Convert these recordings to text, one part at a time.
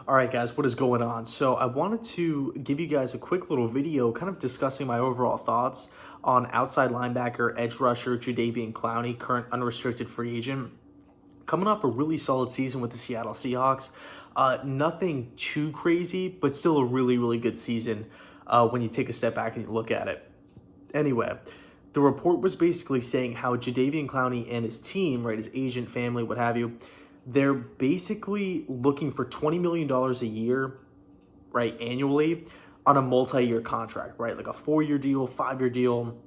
All right, guys, what is going on? So I wanted to give you guys a quick little video kind of discussing my overall thoughts on outside linebacker, edge rusher, Jadeveon Clowney, current unrestricted free agent. Coming off a really solid season with the Seattle Seahawks. Nothing too crazy, but still a really, really good season when you take a step back and you look at it. Anyway, the report was basically saying how Jadeveon Clowney and his team, right, his agent, family, what have you, they're basically looking for $20 million a year, right, annually on a multi-year contract, right? Like a 4-year deal, 5-year deal,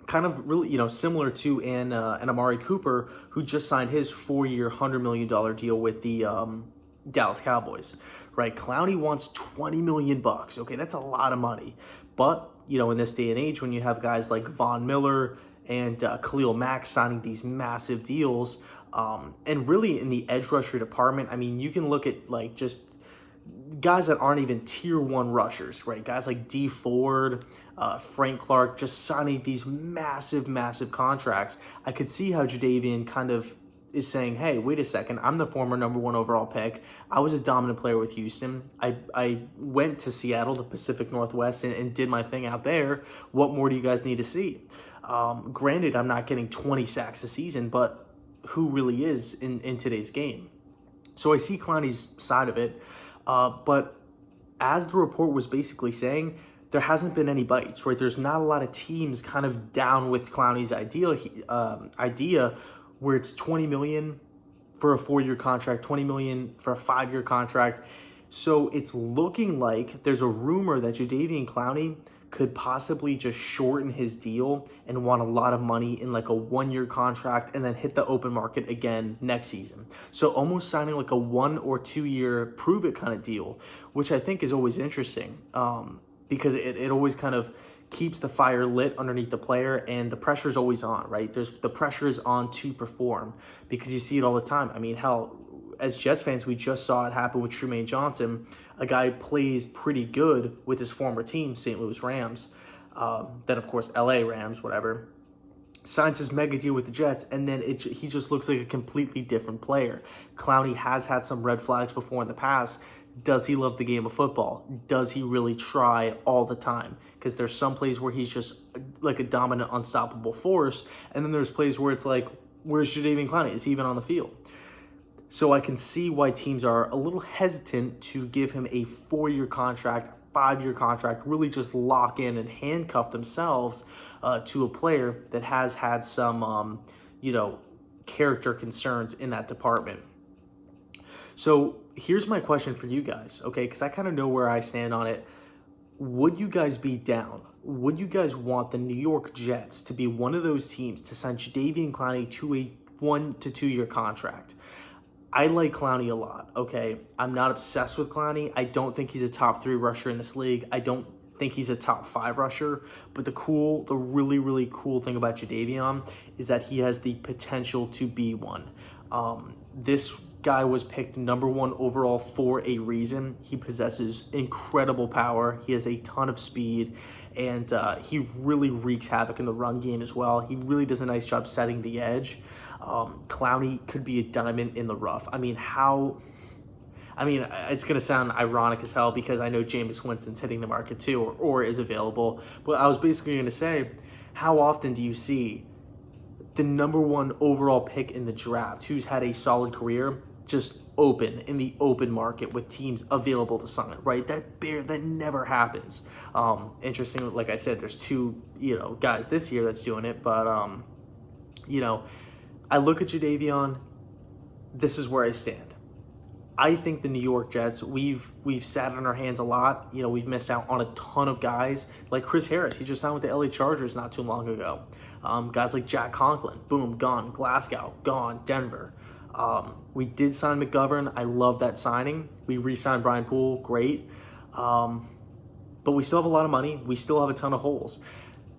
kind of really, similar to an Amari Cooper, who just signed his 4-year, $100 million deal with the Dallas Cowboys, right? Clowney wants $20 million bucks. Okay, that's a lot of money. But, in this day and age, when you have guys like Von Miller and Khalil Mack signing these massive deals, and really in the edge rusher department, I mean, you can look at like just guys that aren't even tier 1 rushers, right? Guys like D Ford, Frank Clark, just signing these massive, massive contracts. I could see how Jadeveon kind of is saying, hey, wait a second, I'm the former #1 overall pick. I was a dominant player with Houston. I went to Seattle, the Pacific Northwest, and did my thing out there. What more do you guys need to see? Granted, I'm not getting 20 sacks a season, but who really is in today's game? So I see Clowney's side of it, but as the report was basically saying, there hasn't been any bites, right? There's not a lot of teams kind of down with Clowney's idea where it's $20 million for a 4-year contract, $20 million for a 5-year contract. So it's looking like there's a rumor that Jadeveon Clowney could possibly just shorten his deal and want a lot of money in like a 1-year contract and then hit the open market again next season. So almost signing like a 1 or 2 year prove it kind of deal, which I think is always interesting because it always kind of keeps the fire lit underneath the player, and the pressure is always on, right? The pressure is on to perform because you see it all the time. I mean, hell, as Jets fans, we just saw it happen with Trumaine Johnson. A guy plays pretty good with his former team, St. Louis Rams, then of course LA Rams, whatever, signs his mega deal with the Jets, and then he just looks like a completely different player. Clowney has had some red flags before in the past. Does he love the game of football? Does he really try all the time? Because there's some plays where he's just like a dominant, unstoppable force, and then there's plays where it's like, where's Jadeveon Clowney? Is he even on the field? So I can see why teams are a little hesitant to give him a 4-year contract, 5-year contract, really just lock in and handcuff themselves to a player that has had some, character concerns in that department. So here's my question for you guys, okay? Because I kind of know where I stand on it. Would you guys be down? Would you guys want the New York Jets to be one of those teams to sign Jadeveon Clowney to a 1 to 2 year contract? I like Clowney a lot, okay? I'm not obsessed with Clowney. I don't think he's a top 3 rusher in this league. I don't think he's a top 5 rusher. But the really, really cool thing about Jadeveon is that he has the potential to be one. This guy was picked #1 overall for a reason. He possesses incredible power. He has a ton of speed, and he really wreaks havoc in the run game as well. He really does a nice job setting the edge. Clowney could be a diamond in the rough. It's going to sound ironic as hell because I know Jameis Winston's hitting the market too, or is available. But I was basically going to say, how often do you see the #1 overall pick in the draft, who's had a solid career, just open in the open market with teams available to sign, right? That never happens. Interesting, like I said, there's 2, guys this year that's doing it, but I look at Jadeveon, this is where I stand. I think the New York Jets, we've sat on our hands a lot. We've missed out on a ton of guys like Chris Harris. He just signed with the LA Chargers not too long ago. Guys like Jack Conklin, boom, gone. Glasgow, gone. Denver. We did sign McGovern. I love that signing. We re-signed Brian Poole, great. But we still have a lot of money. We still have a ton of holes.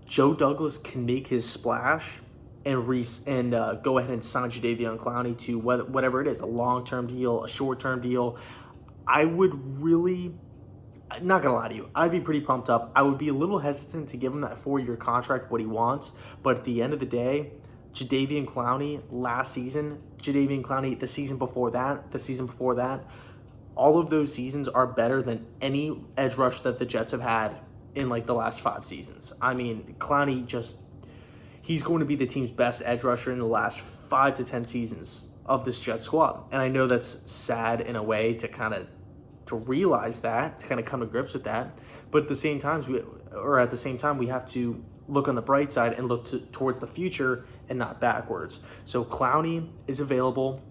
Joe Douglas can make his splash and go ahead and sign Jadeveon Clowney to whatever it is, a long-term deal, a short-term deal. I would really, not going to lie to you, I'd be pretty pumped up. I would be a little hesitant to give him that 4-year contract, what he wants. But at the end of the day, Jadeveon Clowney last season, Jadeveon Clowney the season before that, all of those seasons are better than any edge rush that the Jets have had in like the last 5 seasons. I mean, Clowney he's going to be the team's best edge rusher in the last 5 to 10 seasons of this Jets squad. And I know that's sad in a way to realize that, to kind of come to grips with that. But at the same time, we have to look on the bright side and look towards the future and not backwards. So Clowney is available.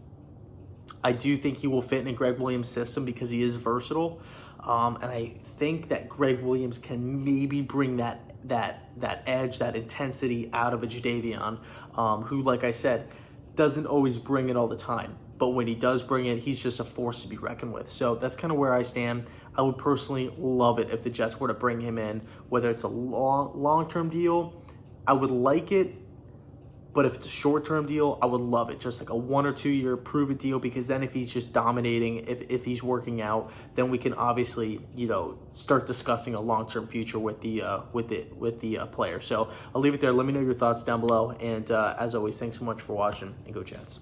I do think he will fit in a Greg Williams system because he is versatile. And I think that Greg Williams can maybe bring that edge, that intensity out of a Jadeveon, who, like I said, doesn't always bring it all the time. But when he does bring it, he's just a force to be reckoned with. So that's kind of where I stand. I would personally love it if the Jets were to bring him in, whether it's a long-term deal. I would like it. But if it's a short-term deal, I would love it. Just like a 1 or 2 year prove-it deal, because then if he's just dominating, if he's working out, then we can obviously, start discussing a long-term future with the player. So I'll leave it there. Let me know your thoughts down below. And as always, thanks so much for watching, and go Jets.